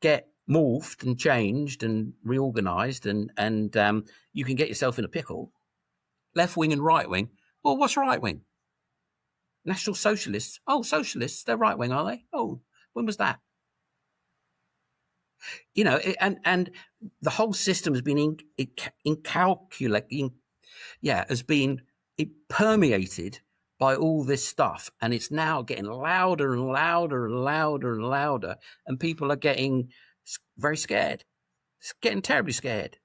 get morphed and changed and reorganized, and you can get yourself in a pickle. Left wing and right wing. Well, what's right wing? National Socialists. Oh, socialists, they're right wing, are they? Oh, when was that? You know, and the whole system has been incalculating. Yeah, has been permeated by all this stuff, and it's now getting louder and louder and louder and louder, and people are getting very scared. It's getting terribly scared.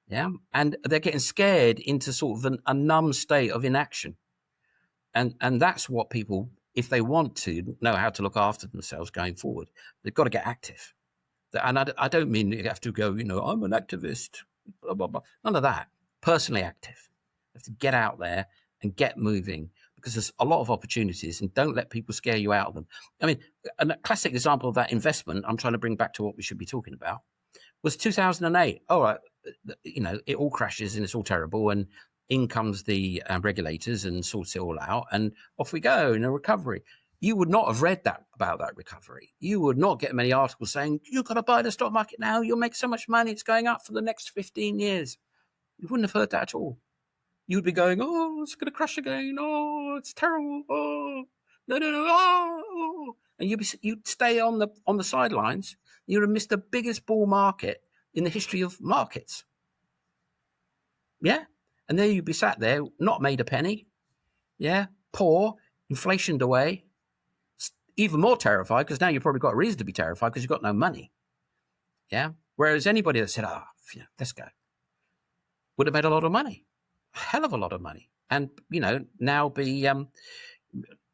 Yeah, and they're getting scared into sort of a numb state of inaction, and that's what people, if they want to know how to look after themselves going forward, they've got to get active. And I don't mean you have to go, you know, I'm an activist, blah, blah, blah. None of that. Personally active. You have to get out there and get moving, because there's a lot of opportunities, and don't let people scare you out of them. I mean, a classic example of that investment I'm trying to bring back to what we should be talking about was 2008. All right, you know, it all crashes and it's all terrible, and in comes the regulators and sorts it all out, and off we go in a recovery. You would not have read that about that recovery. You would not get many articles saying, you've got to buy the stock market now, you'll make so much money, it's going up for the next 15 years. You wouldn't have heard that at all. You would be going, oh, it's going to crash again. Oh, it's terrible. Oh, no. Oh. And you'd stay on the sidelines. You'd have missed the biggest bull market in the history of markets. Yeah. And there you'd be sat there, not made a penny. Yeah. Poor, inflationed away. Even more terrified, because now you've probably got a reason to be terrified because you've got no money. Yeah. Whereas anybody that said, yeah, let's go, would have made a lot of money, a hell of a lot of money, and, you know, now be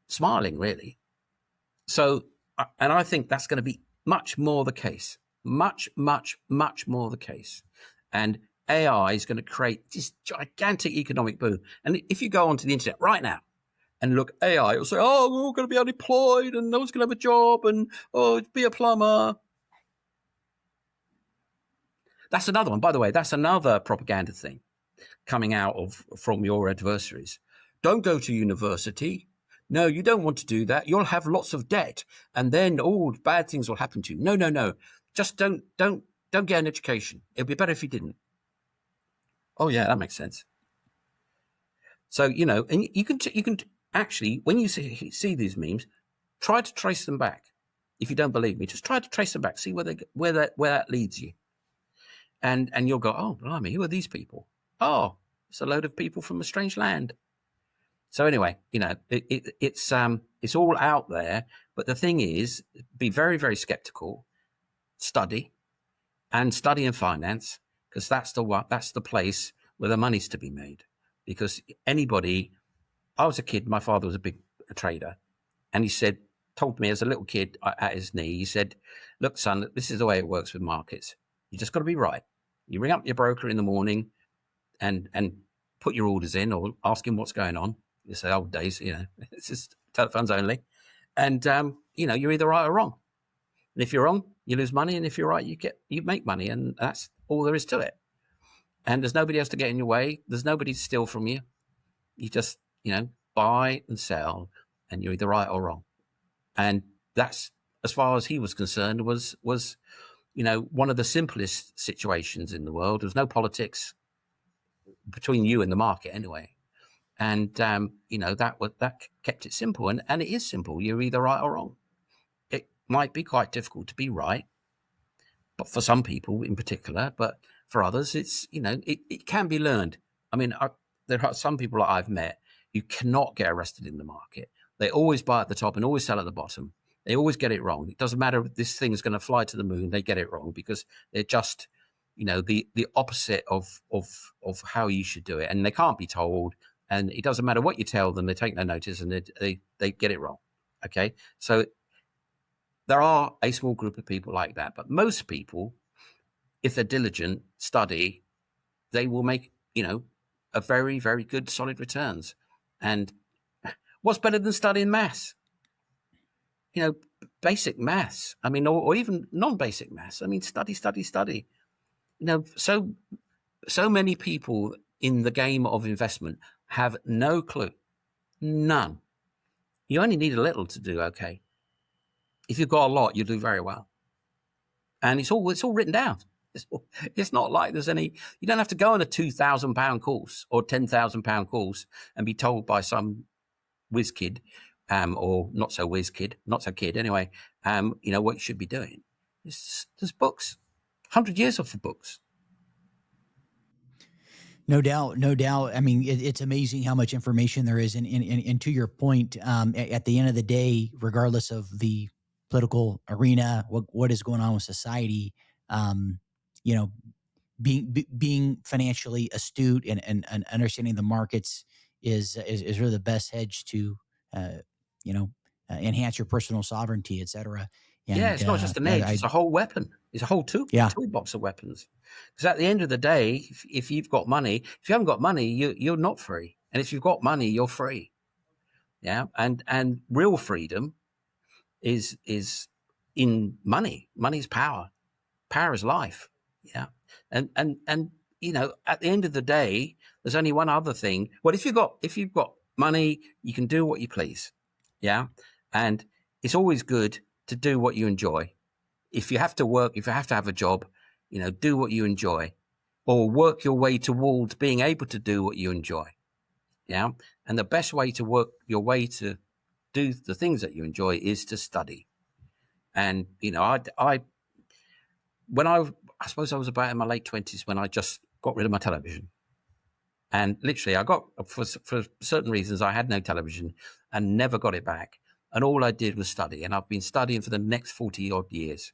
smiling, really. So, and I think that's going to be much more the case, much more the case. And AI is going to create this gigantic economic boom. And if you go onto the internet right now and look, AI, it'll say, oh, we're all going to be unemployed and no one's going to have a job, and, oh, be a plumber. That's another one. By the way, that's another propaganda thing coming out from your adversaries. Don't go to university. No, you don't want to do that. You'll have lots of debt, and then all bad things will happen to you. No. Just don't get an education. It'd be better if you didn't. Oh yeah, that makes sense. So, you know, and you can actually, when you see these memes, try to trace them back. If you don't believe me, just try to trace them back. See where that leads you. And you'll go, oh, blimey, who are these people? Oh, it's a load of people from a strange land. So anyway, you know, it's all out there. But the thing is, be very, very skeptical. Study and finance, because that's the place where the money's to be made. Because I was a kid, my father was a big trader, and he told me as a little kid at his knee, he said, look, son, this is the way it works with markets. You just got to be right. You ring up your broker in the morning and put your orders in, or ask him what's going on. You say, old days, you know, it's just telephones only. And, you know, you're either right or wrong. And if you're wrong, you lose money. And if you're right, you make money. And that's all there is to it. And there's nobody else to get in your way. There's nobody to steal from you. You just, you know, buy and sell, and you're either right or wrong. And that's, as far as he was concerned, was, you know, one of the simplest situations in the world. There's no politics between you and the market anyway. And, you know, that kept it simple. And it is simple. You're either right or wrong. It might be quite difficult to be right, but for some people in particular, but for others, it's, you know, it can be learned. I mean, there are some people that I've met who cannot get arrested in the market. They always buy at the top and always sell at the bottom. They always get it wrong. It doesn't matter if this thing is going to fly to the moon. They get it wrong because they're just, you know, the opposite of how you should do it. And they can't be told. And it doesn't matter what you tell them. They take no notice, and they get it wrong. Okay. So there are a small group of people like that. But most people, if they're diligent, study, they will make, you know, a very, very good solid returns. And what's better than studying maths? You know, basic maths. I mean, or even non-basic maths. I mean, study. So many people in the game of investment have no clue, none. You only need a little to do okay. If you've got a lot, you do very well, and it's all written down. It's not like there's any. You don't have to go on a £2,000 course or £10,000 course and be told by some whiz kid, or not so whiz kid, not so kid anyway. What you should be doing. There's books, 100 years of books. No doubt, no doubt. I mean, it's amazing how much information there is. And to your point, at the end of the day, regardless of the political arena, what is going on with society, um, you know, being financially astute and understanding the markets is really the best hedge to, uh, you know, enhance your personal sovereignty, et cetera. Yeah, And it's not just an edge; it's a whole weapon. It's a whole yeah, toolbox of weapons. Because at the end of the day, if you've got money, if you haven't got money, you're not free. And if you've got money, you're free. Yeah, and real freedom is in money. Money's power. Power is life. Yeah, and at the end of the day, there's only one other thing. Well, if you've got money, you can do what you please. Yeah, and it's always good to do what you enjoy. If you have to work, if you have to have a job, do what you enjoy, or work your way towards being able to do what you enjoy. Yeah, and the best way to work your way to do the things that you enjoy is to study. And I suppose I was about in my late 20s when I just got rid of my television. And literally, I got, for certain reasons, I had no television and never got it back. And all I did was study. And I've been studying for the next 40 odd years.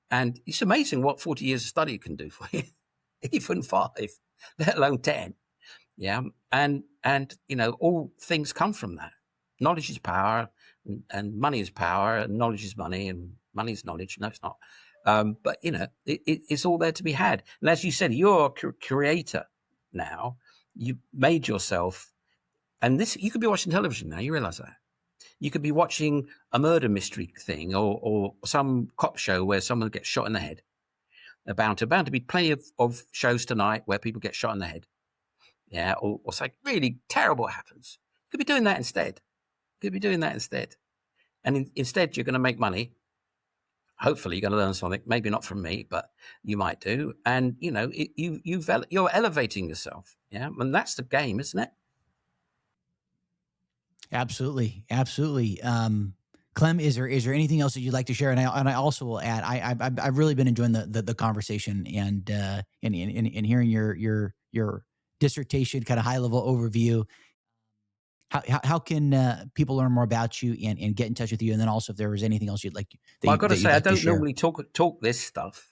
And it's amazing what 40 years of study can do for you, even 5, let alone 10. Yeah. And all things come from that. Knowledge is power, and money is power, and knowledge is money, and money is knowledge. No, it's not. But it's all there to be had. And as you said, you're a creator now. You made yourself, and this, you could be watching television now. You realize that. You could be watching a murder mystery thing, or some cop show where someone gets shot in the head. There are bound to be plenty of shows tonight where people get shot in the head. Yeah, or something really terrible happens. You could be doing that instead. And instead, you're going to make money. Hopefully, you're going to learn something. Maybe not from me, but you might do. And you're elevating yourself. Yeah, and that's the game, isn't it? absolutely, absolutely. Clem, is there anything else that you'd like to share? And I also will add, I've really been enjoying the conversation and hearing your dissertation, kind of high level overview. How can people learn more about you and get in touch with you? And then also, if there was anything else you'd like Well, I've got to that you'd say, I like to don't share. normally talk this stuff.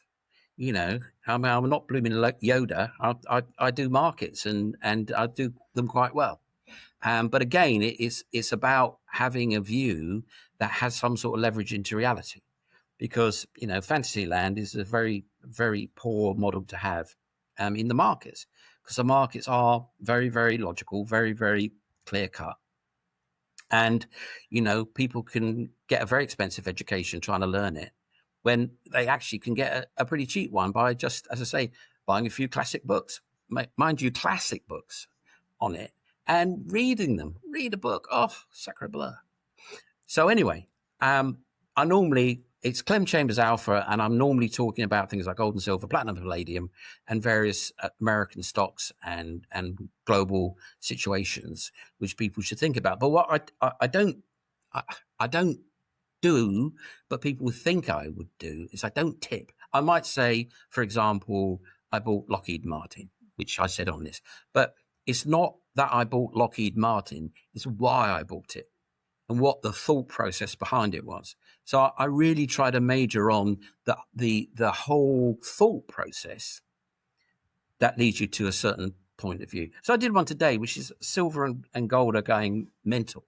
I'm not blooming like Yoda. I do markets and I do them quite well. But again, it's about having a view that has some sort of leverage into reality, because Fantasyland is a very, very poor model to have in the markets, because the markets are very, very logical, very, very clear cut. And people can get a very expensive education trying to learn it, when they actually can get a pretty cheap one by just, as I say, buying a few classic books, mind you, classic books on it, and reading them. Read a book. Oh, sacre bleu. So anyway, it's Clem Chambers Alpha, and I'm normally talking about things like gold and silver, platinum, palladium, and various American stocks and global situations which people should think about. But what I don't do, but people think I would do, is I don't tip. I might say, for example, I bought Lockheed Martin, which I said on this, but it's not that I bought Lockheed Martin, it's why I bought it and what the thought process behind it was. So I really try to major on the whole thought process that leads you to a certain point of view. So I did one today, which is silver and gold are going mental.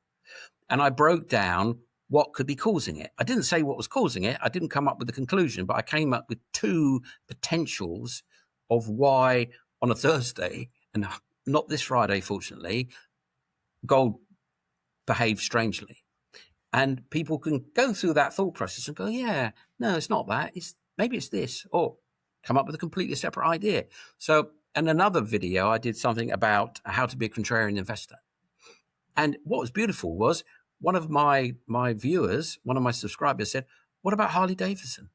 And I broke down what could be causing it. I didn't say what was causing it. I didn't come up with a conclusion, but I came up with 2 potentials of why on a Thursday, and not this Friday, fortunately, gold behaved strangely. And people can go through that thought process and go, yeah, no, it's not that. Maybe it's this, or come up with a completely separate idea. So, in another video, I did something about how to be a contrarian investor. And what was beautiful was one of my viewers, one of my subscribers said, what about Harley Davidson?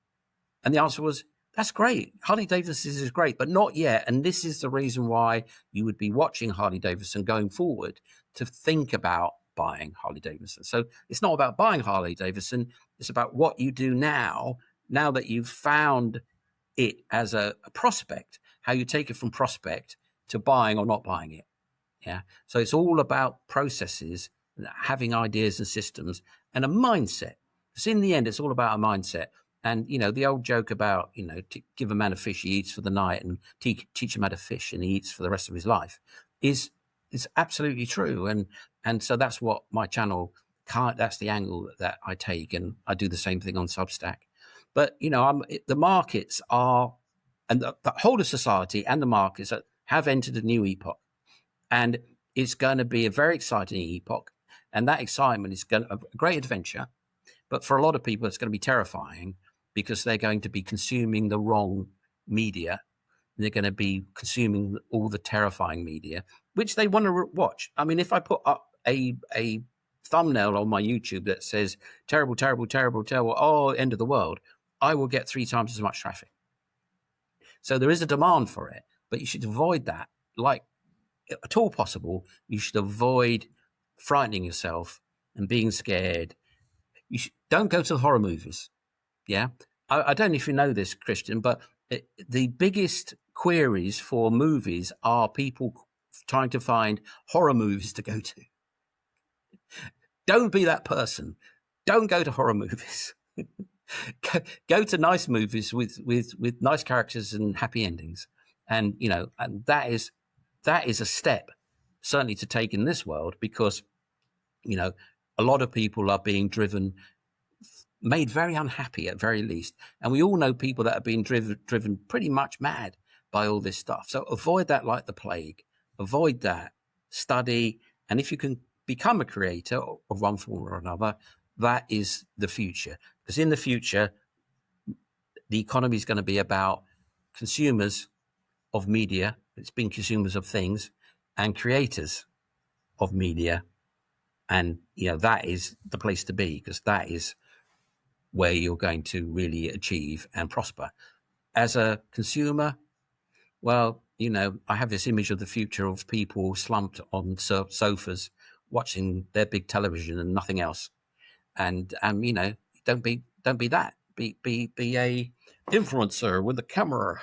And the answer was, that's great. Harley Davidson is great, but not yet. And this is the reason why you would be watching Harley Davidson going forward, to think about buying Harley Davidson. So it's not about buying Harley Davidson. It's about what you do now that you've found it as a prospect, how you take it from prospect to buying or not buying it. Yeah. So it's all about processes, having ideas and systems, and a mindset. Because in the end, it's all about a mindset. And, the old joke about, give a man a fish, he eats for the night, and teach him how to fish, and he eats for the rest of his life, is absolutely true. And so that's what my channel, that's the angle that I take. And I do the same thing on Substack. But, the markets are, and the whole of society and the markets have entered a new epoch. And it's going to be a very exciting epoch. And that excitement is going to be a great adventure. But for a lot of people, it's going to be terrifying, because they're going to be consuming the wrong media. They're going to be consuming all the terrifying media, which they want to watch. I mean, if I put up a thumbnail on my YouTube that says terrible, terrible, terrible, terrible, oh, end of the world, I will get 3 times as much traffic. So there is a demand for it, but you should avoid that. Like, at all possible, you should avoid frightening yourself and being scared. Don't go to the horror movies. Yeah. I don't know if you know this, Christian, but the biggest queries for movies are people trying to find horror movies to go to. Don't be that person. Don't go to horror movies. Go to nice movies with nice characters and happy endings. And, and that is a step certainly to take in this world, because, a lot of people are being made very unhappy at very least. And we all know people that are being driven pretty much mad by all this stuff. So avoid that like the plague. Avoid that. Study. And if you can become a creator of one form or another, that is the future. Because in the future, the economy is going to be about consumers of media. It's been consumers of things, and creators of media. And, that is the place to be, because that is where you're going to really achieve and prosper. As a consumer, well, I have this image of the future of people slumped on sofas watching their big television and nothing else. And don't be that. Be a influencer with a camera.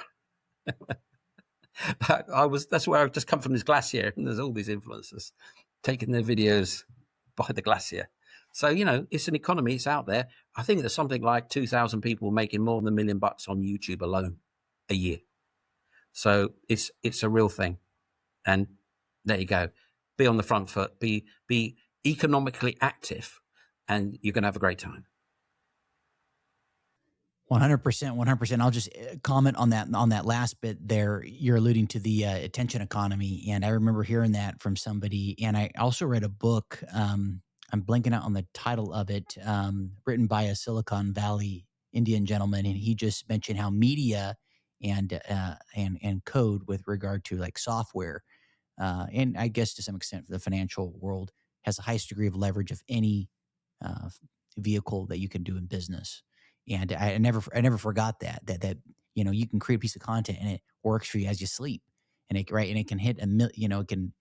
That's where I've just come from, this glacier, and there's all these influencers taking their videos by the glacier. So, it's an economy, it's out there. I think there's something like 2,000 people making more than $1 million on YouTube alone a year. So it's a real thing. And there you go. Be on the front foot, be economically active, and you're going to have a great time. 100%. I'll just comment on that last bit there. You're alluding to the attention economy, and I remember hearing that from somebody. And I also read a book. I'm blanking out on the title of it. Written by a Silicon Valley Indian gentleman, and he just mentioned how media and code with regard to like software, and I guess to some extent the financial world, has the highest degree of leverage of any vehicle that you can do in business. And I never forgot that you can create a piece of content and it works for you as you sleep, and it can hit it can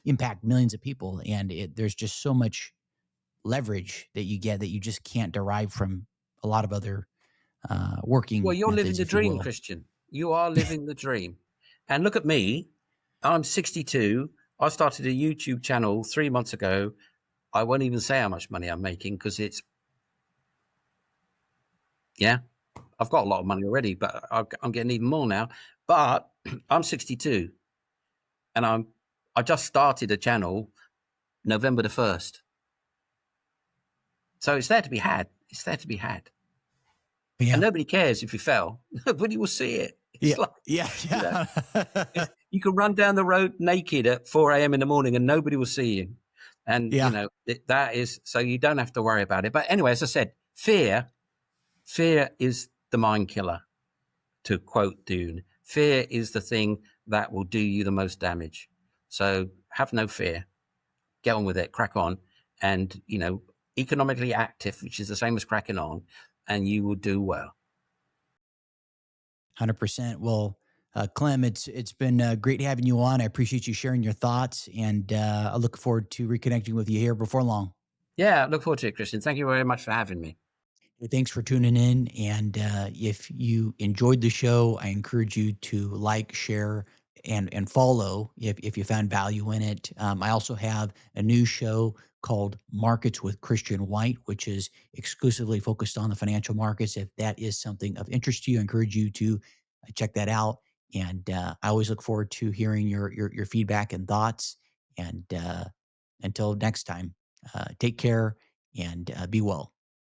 impact millions of people, and there's just so much leverage that you get that you just can't derive from a lot of other working. Well, you're methods, living the dream, Christian. You are living the dream. And look at me. I'm 62. I started a YouTube channel 3 months ago. I won't even say how much money I'm making, because I've got a lot of money already, but I'm getting even more now. But I'm 62, and I just started a channel November the 1st. So it's there to be had. It's there to be had. Yeah. And nobody cares if you fell. Nobody will see it. It's you can run down the road naked at 4 a.m. in the morning and nobody will see you. And, Yeah. that is, so you don't have to worry about it. But anyway, as I said, fear is the mind killer, to quote Dune. Fear is the thing that will do you the most damage. So have no fear. Get on with it, crack on, and, economically active, which is the same as cracking on, and you will do well. 100%. Well, Clem, it's been great having you on. I appreciate you sharing your thoughts, and I look forward to reconnecting with you here before long. Yeah, look forward to it, Christian. Thank you very much for having me. Hey, thanks for tuning in. And if you enjoyed the show, I encourage you to like, share, and follow if you found value in it. I also have a new show called Markets with Christian White, which is exclusively focused on the financial markets. If that is something of interest to you, I encourage you to check that out. And I always look forward to hearing your feedback and thoughts. And until next time, take care and be well.